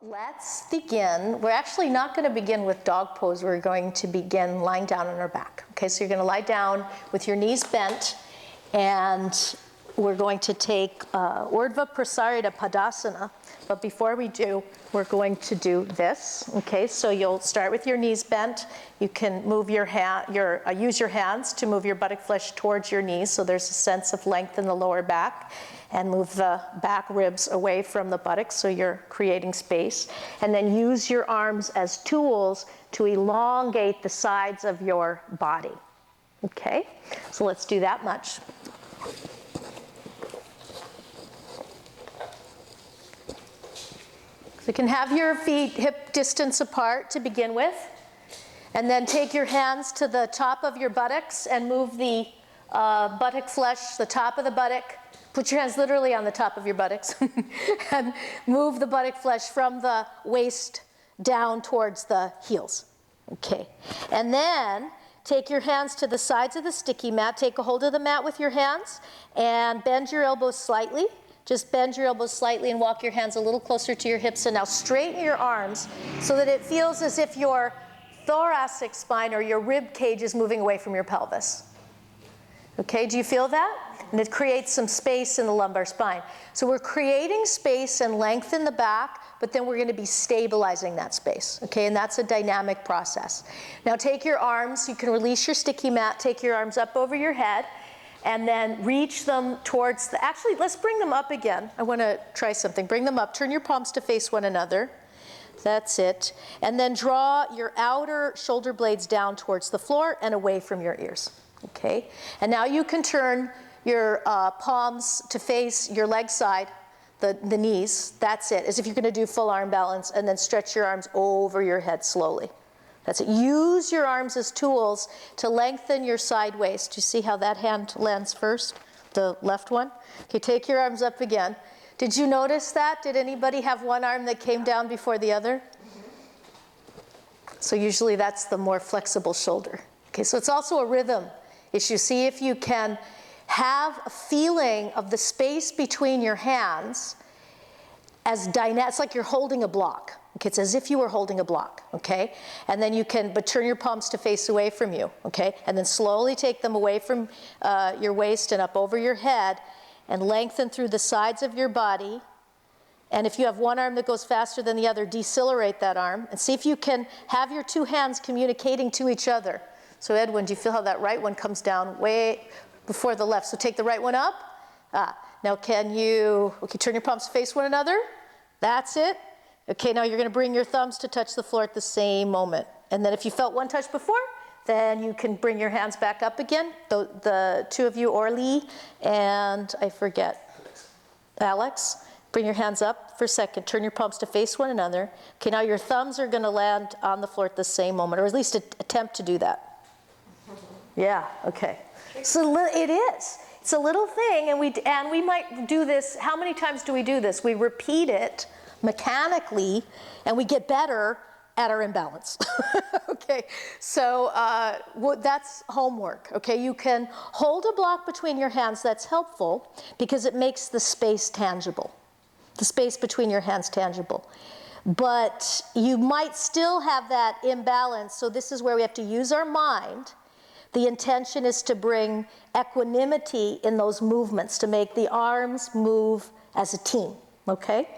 Let's begin. We're actually not going to begin with dog pose. We're going to begin lying down on our back. Okay, so you're going to lie down with your knees bent, and we're going to take Urdhva, Prasarita, Padasana. But before we do, we're going to do this. Okay, so you'll start with your knees bent. You can move use your hands to move your buttock flesh towards your knees, so there's a sense of length in the lower back, and move the back ribs away from the buttocks, so you're creating space. And then use your arms as tools to elongate the sides of your body. Okay, so let's do that much. So you can have your feet hip distance apart to begin with, and then take your hands to the top of your buttocks and move the buttock flesh, the top of the buttock. Put your hands literally on the top of your buttocks and move the buttock flesh from the waist down towards the heels. Okay, and then take your hands to the sides of the sticky mat. Take a hold of the mat with your hands and bend your elbows slightly. Just bend your elbows slightly and walk your hands a little closer to your hips. And now straighten your arms so that it feels as if your thoracic spine or your rib cage is moving away from your pelvis. Okay, do you feel that? And it creates some space in the lumbar spine. So we're creating space and length in the back, but then we're going to be stabilizing that space. Okay, and that's a dynamic process. Now take your arms, you can release your sticky mat, take your arms up over your head, and then reach them towards the, actually, let's bring them up again. I want to try something. Bring them up, turn your palms to face one another. That's it. And then draw your outer shoulder blades down towards the floor and away from your ears. Okay, and now you can turn your palms to face your leg side, the knees. That's it, as if you're going to do full arm balance, and then stretch your arms over your head slowly. That's it. Use your arms as tools to lengthen your side waist. You see how that hand lands first, the left one? Okay, take your arms up again. Did you notice that? Did anybody have one arm that came down before the other? So usually that's the more flexible shoulder. Okay, so it's also a rhythm issue. See if you can have a feeling of the space between your hands as dynamic. It's like you're holding a block. Okay, it's as if you were holding a block. Okay, and then you can, but turn your palms to face away from you. Okay, and then slowly take them away from your waist and up over your head, and lengthen through the sides of your body. And if you have one arm that goes faster than the other, decelerate that arm, and see if you can have your two hands communicating to each other. So Edwin, do you feel how that right one comes down way before the left? So take the right one up. Now can you, okay, turn your palms to face one another. That's it. Okay, now you're going to bring your thumbs to touch the floor at the same moment. And then if you felt one touch before, then you can bring your hands back up again. The two of you, Orly and I forget, Alex, bring your hands up for a second. Turn your palms to face one another. Okay, now your thumbs are going to land on the floor at the same moment, or at least attempt to do that. Yeah, okay. So it is. It's a little thing, and we might do this. How many times do we do this? We repeat it mechanically, and we get better at our imbalance. Okay, so that's homework. Okay, you can hold a block between your hands. That's helpful because it makes the space tangible, the space between your hands tangible. But you might still have that imbalance, so this is where we have to use our mind. The intention is to bring equanimity in those movements, to make the arms move as a team, okay?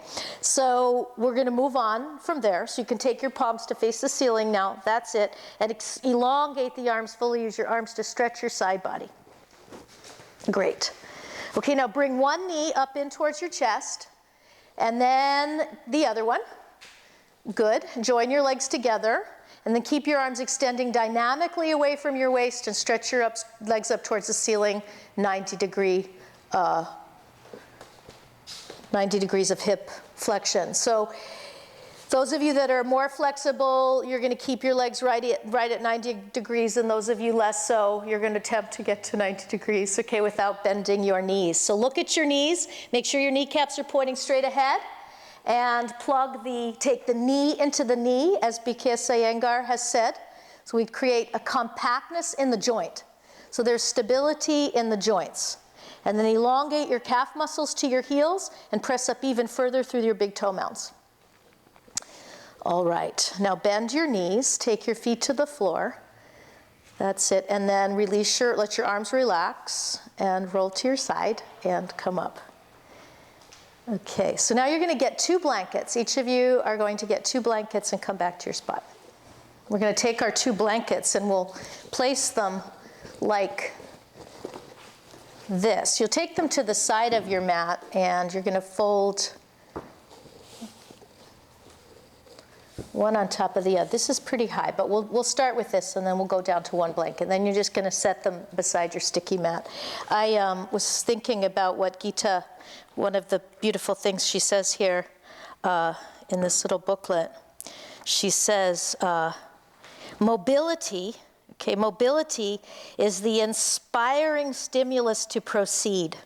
So we're going to move on from there. So you can take your palms to face the ceiling now. That's it. And elongate the arms fully. Use your arms to stretch your side body. Great. Okay, now bring one knee up in towards your chest, and then the other one. Good. Join your legs together. And then keep your arms extending dynamically away from your waist and stretch your legs up towards the ceiling, 90 degrees of hip flexion. So those of you that are more flexible, you're going to keep your legs right at 90 degrees, and those of you less so, you're going to attempt to get to 90 degrees, okay, without bending your knees. So look at your knees. Make sure your kneecaps are pointing straight ahead. And take the knee into the knee, as BKS Iyengar has said. So we create a compactness in the joint. So there's stability in the joints. And then elongate your calf muscles to your heels and press up even further through your big toe mounds. All right, now bend your knees, take your feet to the floor. That's it, and then let your arms relax and roll to your side and come up. Okay, so now you're going to get 2 blankets. Each of you are going to get 2 blankets and come back to your spot. We're going to take our 2 blankets and we'll place them like this. You'll take them to the side of your mat and you're going to fold one on top of the other. This is pretty high, but we'll start with this and then we'll go down to 1 blanket. Then you're just going to set them beside your sticky mat. I was thinking about what Gita, one of the beautiful things she says here in this little booklet. She says, mobility is the inspiring stimulus to proceed.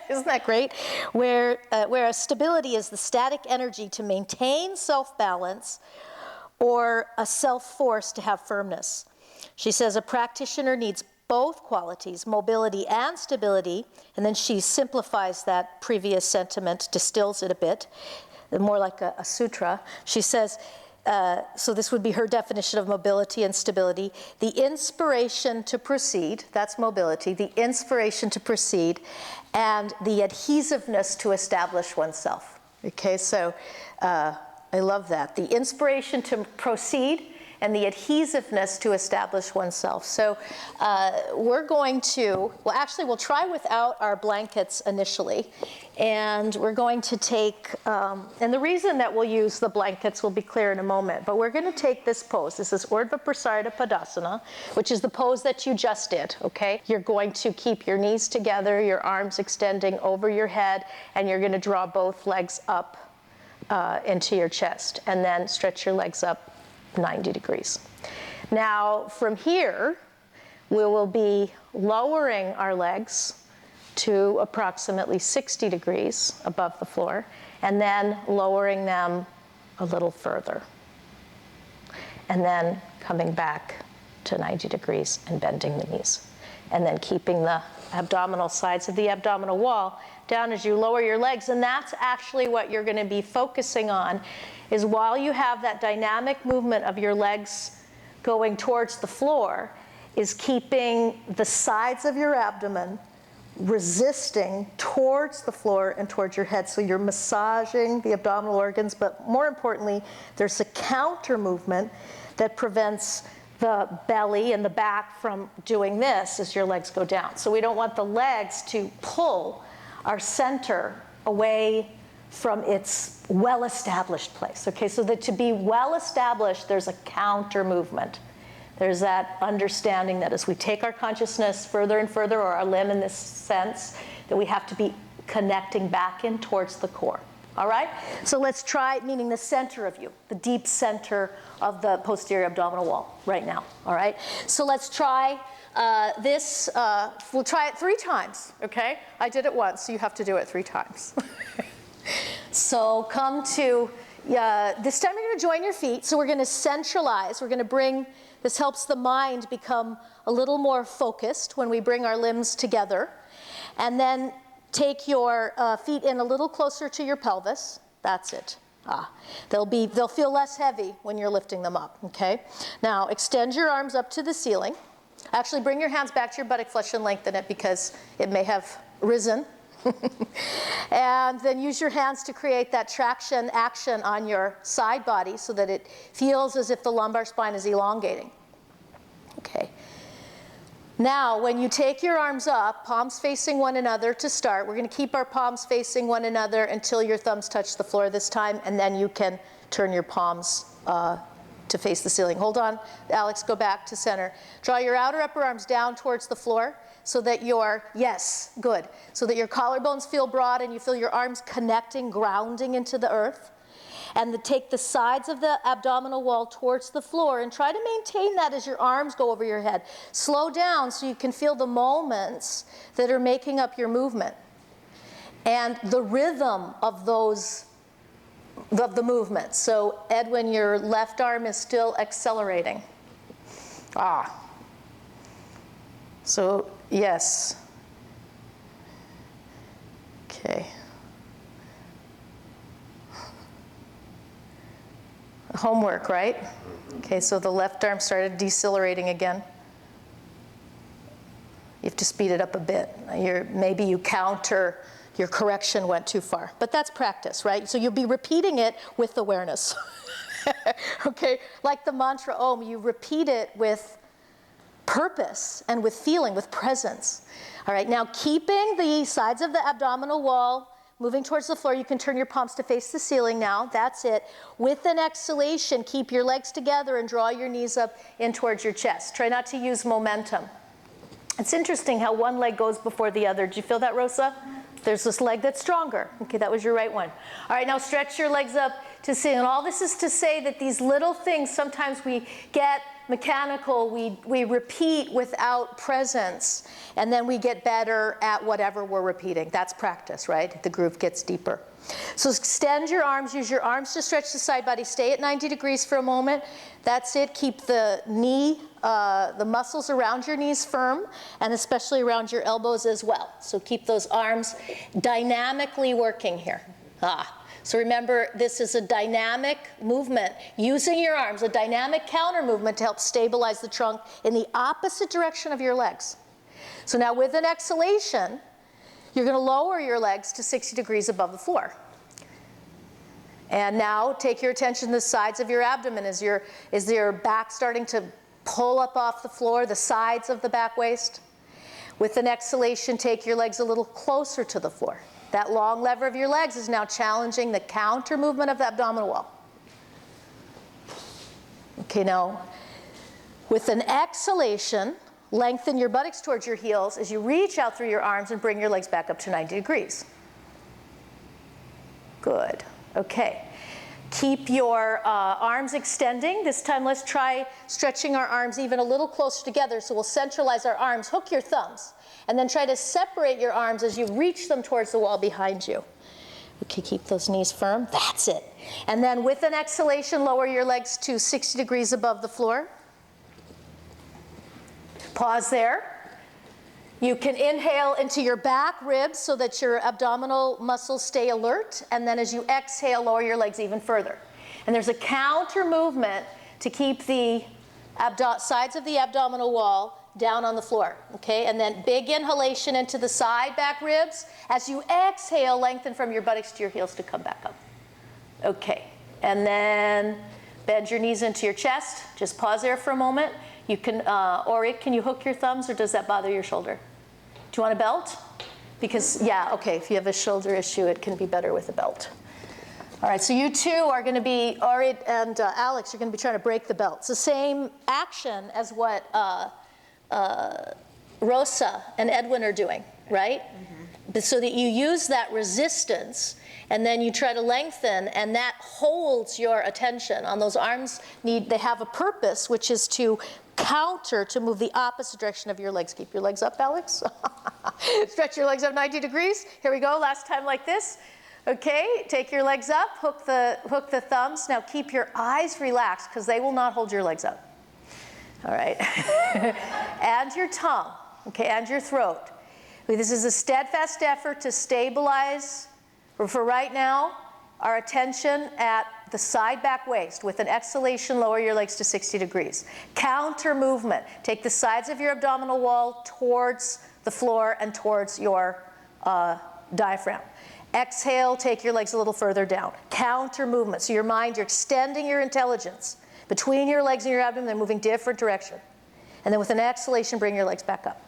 Isn't that great? Whereas stability is the static energy to maintain self-balance or a self-force to have firmness. She says a practitioner needs both qualities, mobility and stability, and then she simplifies that previous sentiment, distills it a bit, more like a sutra. She says, so this would be her definition of mobility and stability. The inspiration to proceed, that's mobility, the inspiration to proceed, and the adhesiveness to establish oneself. Okay, so I love that. The inspiration to proceed and the adhesiveness to establish oneself. So we're going to, we'll try without our blankets initially. And we're going to take, and the reason that we'll use the blankets will be clear in a moment, but we're going to take this pose. This is Urdhva Prasarita Padasana, which is the pose that you just did, okay? You're going to keep your knees together, your arms extending over your head, and you're going to draw both legs up into your chest, and then stretch your legs up 90 degrees. Now, from here, we will be lowering our legs to approximately 60 degrees above the floor, and then lowering them a little further. And then coming back to 90 degrees and bending the knees. And then keeping the abdominal sides of the abdominal wall down as you lower your legs. And that's actually what you're going to be focusing on, is while you have that dynamic movement of your legs going towards the floor, is keeping the sides of your abdomen resisting towards the floor and towards your head. So you're massaging the abdominal organs, but more importantly, there's a counter movement that prevents the belly and the back from doing this as your legs go down. So we don't want the legs to pull our center away from its well-established place. Okay, so that to be well-established, there's a counter movement. There's that understanding that as we take our consciousness further and further, or our limb in this sense, that we have to be connecting back in towards the core. All right? So let's try, meaning the center of you, the deep center of the posterior abdominal wall right now. All right? So let's try this. We'll try it 3 times, okay? I did it once, so you have to do it 3 times. So come to, this time you're going to join your feet. So we're going to centralize. We're going to bring, this helps the mind become a little more focused when we bring our limbs together. And then take your feet in a little closer to your pelvis. That's it. They'll feel less heavy when you're lifting them up, okay? Now, extend your arms up to the ceiling. Actually, bring your hands back to your buttock flesh and lengthen it because it may have risen. And then use your hands to create that traction action on your side body so that it feels as if the lumbar spine is elongating. Okay. Now, when you take your arms up, palms facing one another to start, we're going to keep our palms facing one another until your thumbs touch the floor this time, and then you can turn your palms to face the ceiling. Hold on, Alex, go back to center. Draw your outer upper arms down towards the floor so that so that your collarbones feel broad and you feel your arms connecting, grounding into the earth. And take the sides of the abdominal wall towards the floor and try to maintain that as your arms go over your head. Slow down so you can feel the moments that are making up your movement and the rhythm of the movement. So Edwin, your left arm is still accelerating. So yes. Homework, right? Okay, so the left arm started decelerating again. You have to speed it up a bit. Maybe you counter, your correction went too far. But that's practice, right? So you'll be repeating it with awareness. Okay, like the mantra Om, you repeat it with purpose and with feeling, with presence. All right, now keeping the sides of the abdominal wall moving towards the floor. You can turn your palms to face the ceiling now. That's it. With an exhalation, keep your legs together and draw your knees up in towards your chest. Try not to use momentum. It's interesting how one leg goes before the other. Did you feel that, Rosa? There's this leg that's stronger. Okay, that was your right one. All right, now stretch your legs up to ceiling. And all this is to say that these little things, sometimes we get mechanical, we repeat without presence, and then we get better at whatever we're repeating. That's practice, right? The groove gets deeper. So extend your arms, use your arms to stretch the side body. Stay at 90 degrees for a moment. That's it. Keep the knee, the muscles around your knees firm, and especially around your elbows as well. So keep those arms dynamically working here. So remember, this is a dynamic movement, using your arms, a dynamic counter movement to help stabilize the trunk in the opposite direction of your legs. So now with an exhalation, you're going to lower your legs to 60 degrees above the floor. And now take your attention to the sides of your abdomen. Is your back starting to pull up off the floor, the sides of the back waist? With an exhalation, take your legs a little closer to the floor. That long lever of your legs is now challenging the counter movement of the abdominal wall. Okay, now with an exhalation, lengthen your buttocks towards your heels as you reach out through your arms and bring your legs back up to 90 degrees. Good. Okay. Keep your arms extending. This time let's try stretching our arms even a little closer together. So we'll centralize our arms. Hook your thumbs. And then try to separate your arms as you reach them towards the wall behind you. Okay, keep those knees firm. That's it. And then with an exhalation, lower your legs to 60 degrees above the floor. Pause there. You can inhale into your back ribs so that your abdominal muscles stay alert. And then as you exhale, lower your legs even further. And there's a counter movement to keep the sides of the abdominal wall down on the floor, okay? And then big inhalation into the side back ribs. As you exhale, lengthen from your buttocks to your heels to come back up. Okay, and then bend your knees into your chest. Just pause there for a moment. You can, can you hook your thumbs, or does that bother your shoulder? Do you want a belt? Because, yeah, okay, if you have a shoulder issue, it can be better with a belt. All right, so you two are going to be, Ori and Alex, you're going to be trying to break the belt. It's the same action as what Rosa and Edwin are doing, right? Mm-hmm. So that you use that resistance, and then you try to lengthen, and that holds your attention on those arms. They have a purpose, which is to counter, to move the opposite direction of your legs. Keep your legs up, Alex. Stretch your legs up 90 degrees. Here we go, last time like this. Okay, take your legs up, hook the thumbs. Now keep your eyes relaxed, because they will not hold your legs up. All right. And your tongue, okay, and your throat. This is a steadfast effort to stabilize, for right now, our attention at the side back waist. With an exhalation, lower your legs to 60 degrees. Counter movement. Take the sides of your abdominal wall towards the floor and towards your diaphragm. Exhale, take your legs a little further down. Counter movement. So your mind, you're extending your intelligence between your legs and your abdomen. They're moving different direction. And then with an exhalation, bring your legs back up.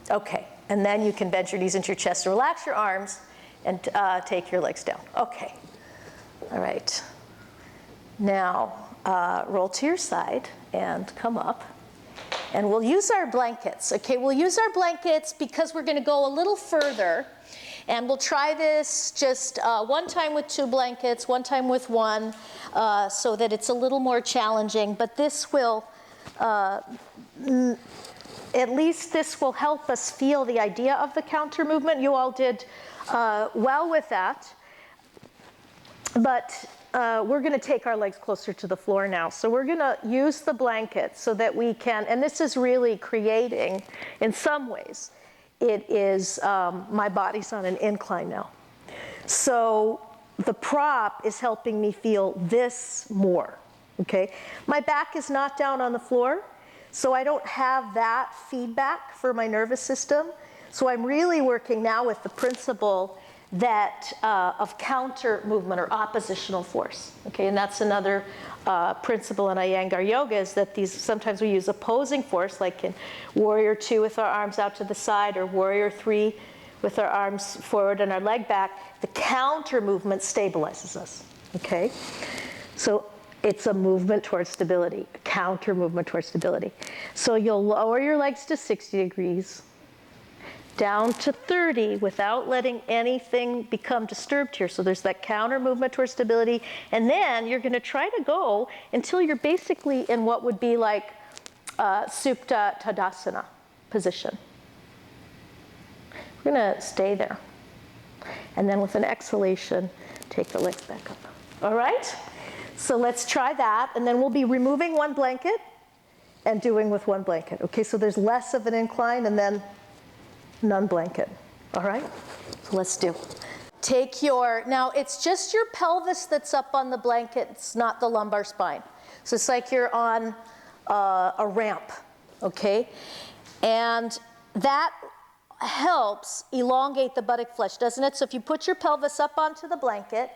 Okay, and then you can bend your knees into your chest to relax your arms and take your legs down. Okay, all right. Now, roll to your side and come up. And we'll use our blankets. Okay, we'll use our blankets because we're gonna go a little further. And we'll try this just one time with 2 blankets, one time with 1, so that it's a little more challenging. But this will, at least this will help us feel the idea of the counter movement. You all did well with that. But we're going to take our legs closer to the floor now. So we're going to use the blanket so that we can, and this is really creating, in some ways, it is, my body's on an incline now. So the prop is helping me feel this more, okay? My back is not down on the floor, so I don't have that feedback for my nervous system. So I'm really working now with the principle that of counter movement or oppositional force, okay? And that's another principle in Iyengar yoga, is that sometimes we use opposing force, like in warrior 2 with our arms out to the side, or warrior 3 with our arms forward and our leg back. The counter movement stabilizes us, okay? So it's a movement towards stability, a counter movement towards stability. So you'll lower your legs to 60 degrees, down to 30 without letting anything become disturbed here. So there's that counter movement towards stability. And then you're going to try to go until you're basically in what would be like Supta Tadasana position. We're going to stay there. And then with an exhalation, take the legs back up. All right? So let's try that. And then we'll be removing one blanket and doing with one blanket. Okay, so there's less of an incline, and then none blanket. All right? So let's do. Now it's just your pelvis that's up on the blanket. It's not the lumbar spine. So it's like you're on a ramp, okay? And that helps elongate the buttock flesh, doesn't it? So if you put your pelvis up onto the blanket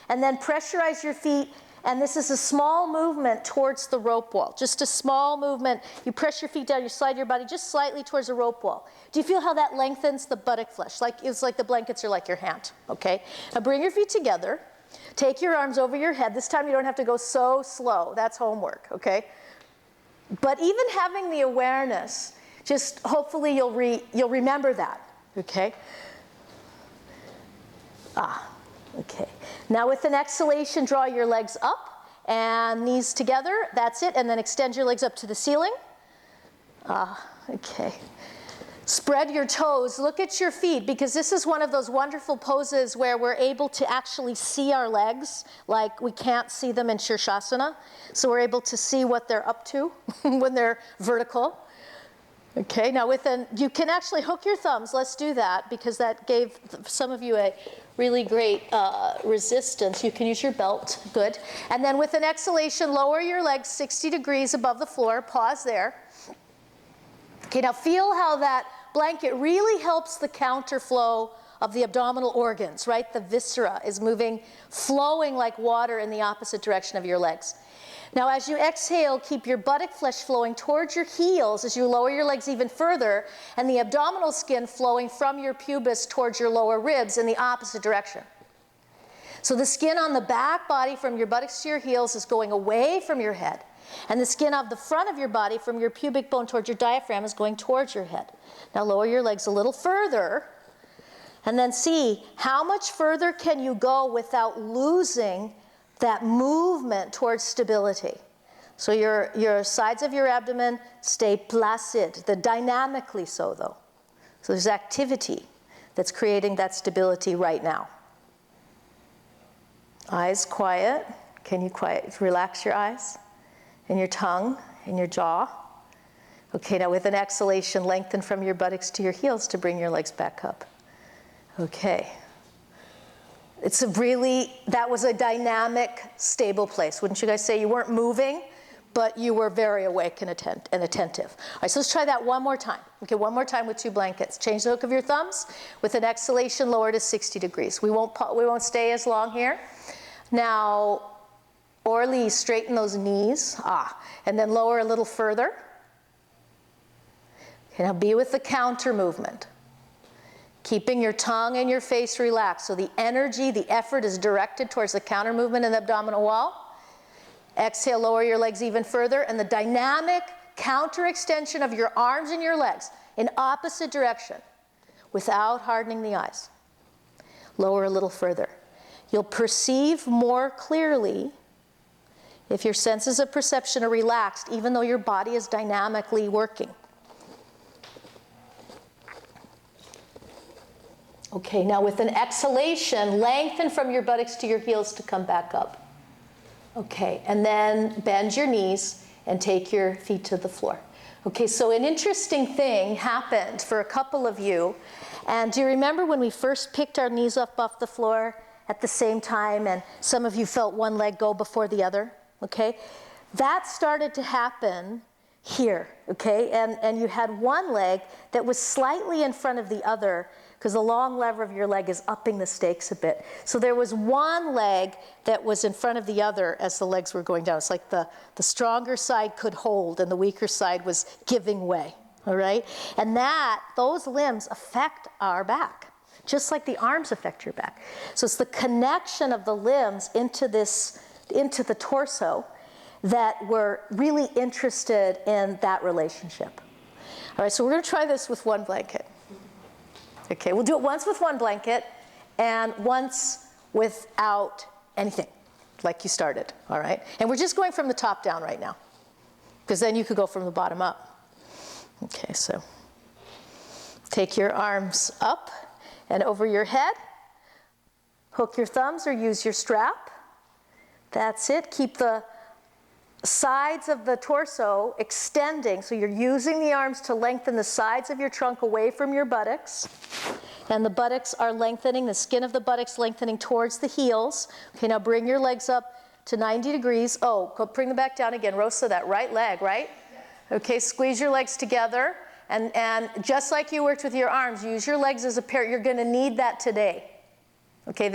and then pressurize your feet, and this is a small movement towards the rope wall, just a small movement. You press your feet down, you slide your body just slightly towards the rope wall. Do you feel how that lengthens the buttock flesh? It's like the blankets are like your hand, okay? Now bring your feet together. Take your arms over your head. This time you don't have to go so slow. That's homework, okay? But even having the awareness, just hopefully you'll remember that, okay? Okay. Now with an exhalation, draw your legs up and knees together. That's it. And then extend your legs up to the ceiling. Okay. Spread your toes. Look at your feet, because this is one of those wonderful poses where we're able to actually see our legs like we can't see them in Shirshasana. So we're able to see what they're up to when they're vertical. Okay, now you can actually hook your thumbs. Let's do that, because that gave some of you a really great resistance. You can use your belt, good. And then with an exhalation, lower your legs 60 degrees above the floor. Pause there. Okay, now feel how that blanket really helps the counterflow of the abdominal organs, right? The viscera is flowing like water in the opposite direction of your legs. Now as you exhale, keep your buttock flesh flowing towards your heels as you lower your legs even further, and the abdominal skin flowing from your pubis towards your lower ribs in the opposite direction. So the skin on the back body from your buttocks to your heels is going away from your head, and the skin of the front of your body from your pubic bone towards your diaphragm is going towards your head. Now lower your legs a little further, and then see how much further can you go without losing that movement towards stability. So your sides of your abdomen stay placid, dynamically so though. So there's activity that's creating that stability right now. Eyes quiet. Can you relax your eyes and your tongue and your jaw? Okay, now with an exhalation, lengthen from your buttocks to your heels to bring your legs back up. Okay. That was a dynamic, stable place. Wouldn't you guys say? You weren't moving, but you were very awake and attentive. All right, so let's try that one more time. Okay, one more time with two blankets. Change the hook of your thumbs. With an exhalation, lower to 60 degrees. We won't stay as long here. Now, Orly, straighten those knees. And then lower a little further. Okay, now be with the counter movement. Keeping your tongue and your face relaxed. So the energy, the effort is directed towards the counter movement in the abdominal wall. Exhale, lower your legs even further, and the dynamic counter extension of your arms and your legs in opposite direction without hardening the eyes. Lower a little further. You'll perceive more clearly if your senses of perception are relaxed, even though your body is dynamically working. Okay, now with an exhalation, lengthen from your buttocks to your heels to come back up. Okay, and then bend your knees and take your feet to the floor. Okay, so an interesting thing happened for a couple of you. And do you remember when we first picked our knees up off the floor at the same time, and some of you felt one leg go before the other, okay? That started to happen here, okay? And you had one leg that was slightly in front of the other because the long lever of your leg is upping the stakes a bit. So there was one leg that was in front of the other as the legs were going down. It's like the stronger side could hold and the weaker side was giving way, all right? And those limbs affect our back, just like the arms affect your back. So it's the connection of the limbs into the torso that we're really interested in that relationship. All right, so we're going to try this with one blanket. Okay, we'll do it once with one blanket and once without anything, like you started, all right? And we're just going from the top down right now, because then you could go from the bottom up. Okay, so take your arms up and over your head. Hook your thumbs or use your strap. That's it. Keep the sides of the torso extending. So you're using the arms to lengthen the sides of your trunk away from your buttocks. And the buttocks are lengthening, the skin of the buttocks lengthening towards the heels. Okay, now bring your legs up to 90 degrees. Oh, go bring them back down again. Rosa, that right leg, right? Okay, squeeze your legs together. And just like you worked with your arms, use your legs as a pair. You're going to need that today. Okay,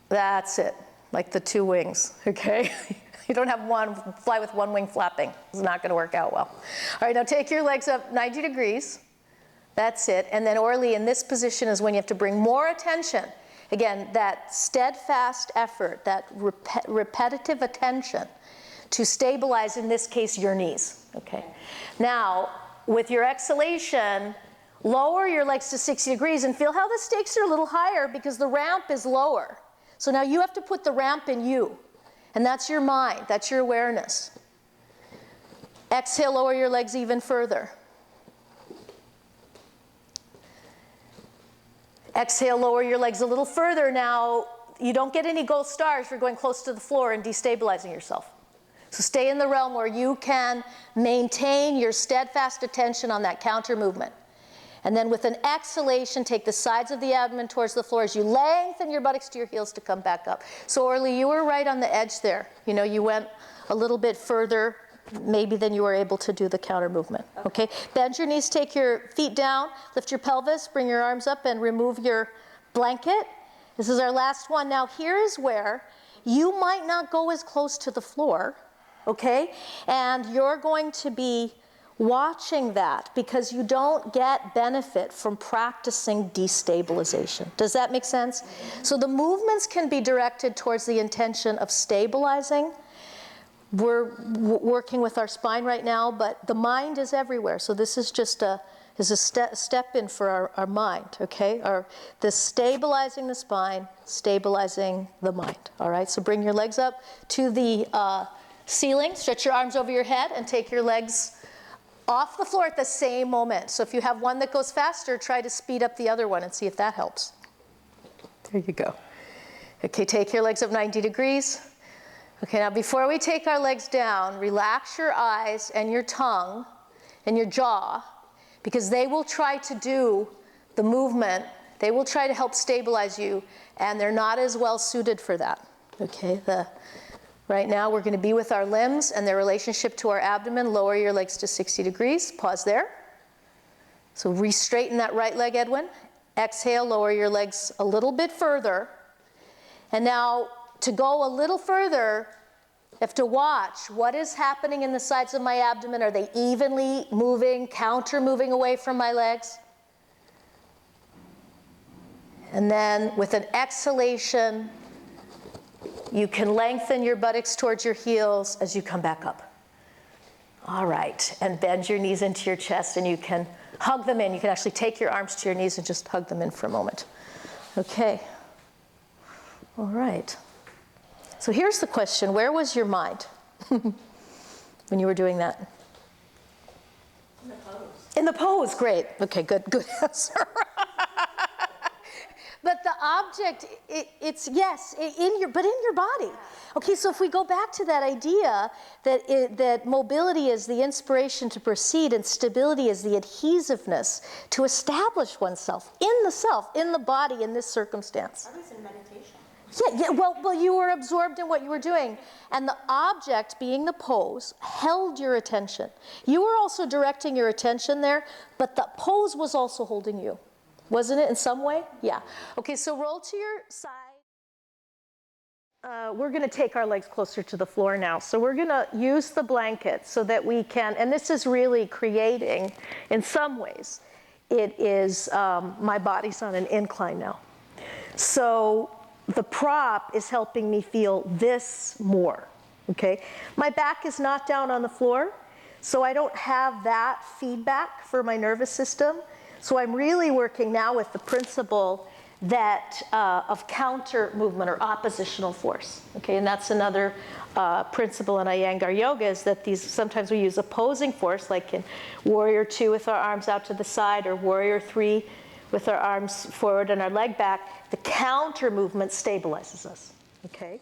that's it. Like the two wings, okay? You don't have one, fly with one wing flapping. It's not going to work out well. All right, now take your legs up 90 degrees. That's it. And then Orly, in this position is when you have to bring more attention. Again, that steadfast effort, that repetitive attention to stabilize, in this case, your knees, okay? Now, with your exhalation, lower your legs to 60 degrees and feel how the stakes are a little higher because the ramp is lower. So now you have to put the ramp in you, and that's your mind, that's your awareness. Exhale, lower your legs even further. Exhale, lower your legs a little further. Now, you don't get any gold stars for going close to the floor and destabilizing yourself. So stay in the realm where you can maintain your steadfast attention on that counter movement. And then with an exhalation, take the sides of the abdomen towards the floor as you lengthen your buttocks to your heels to come back up. So Orly, you were right on the edge there. You know, you went a little bit further maybe than you were able to do the counter movement. Okay? Bend your knees, take your feet down, lift your pelvis, bring your arms up and remove your blanket. This is our last one. Now here's where you might not go as close to the floor, okay? And you're going to be watching that because you don't get benefit from practicing destabilization. Does that make sense? So the movements can be directed towards the intention of stabilizing. We're working with our spine right now, but the mind is everywhere. So this is just a step in for our mind, okay? The stabilizing the spine, stabilizing the mind, all right? So bring your legs up to the ceiling, stretch your arms over your head, and take your legs off the floor at the same moment. So if you have one that goes faster, try to speed up the other one and see if that helps. There you go. Okay, take your legs up 90 degrees. Okay, now before we take our legs down, relax your eyes and your tongue and your jaw because they will try to do the movement. They will try to help stabilize you, and they're not as well suited for that. Okay, right now we're going to be with our limbs and their relationship to our abdomen. Lower your legs to 60 degrees. Pause there. So re-straighten that right leg, Edwin. Exhale, lower your legs a little bit further. And now to go a little further, you have to watch what is happening in the sides of my abdomen. Are they evenly moving, counter-moving away from my legs? And then with an exhalation, you can lengthen your buttocks towards your heels as you come back up. All right, and bend your knees into your chest and you can hug them in. You can actually take your arms to your knees and just hug them in for a moment. Okay. All right. So here's the question. Where was your mind when you were doing that? In the pose. In the pose, great. Okay, good answer. But the object, it's, yes, in your body. Okay, so if we go back to that idea that mobility is the inspiration to proceed and stability is the adhesiveness to establish oneself, in the body, in this circumstance. I was in meditation. Yeah, well, you were absorbed in what you were doing. And the object, being the pose, held your attention. You were also directing your attention there, but the pose was also holding you. Wasn't it in some way? Yeah. Okay, so roll to your side. We're going to take our legs closer to the floor now. So we're going to use the blanket so that we can, and this is really creating, in some ways, it is, my body's on an incline now. So the prop is helping me feel this more, okay? My back is not down on the floor, so I don't have that feedback for my nervous system. So I'm really working now with the principle that of counter movement or oppositional force, okay? And that's another principle in Iyengar yoga, is that sometimes we use opposing force, like in Warrior 2 with our arms out to the side, or Warrior 3 with our arms forward and our leg back. The counter movement stabilizes us, okay?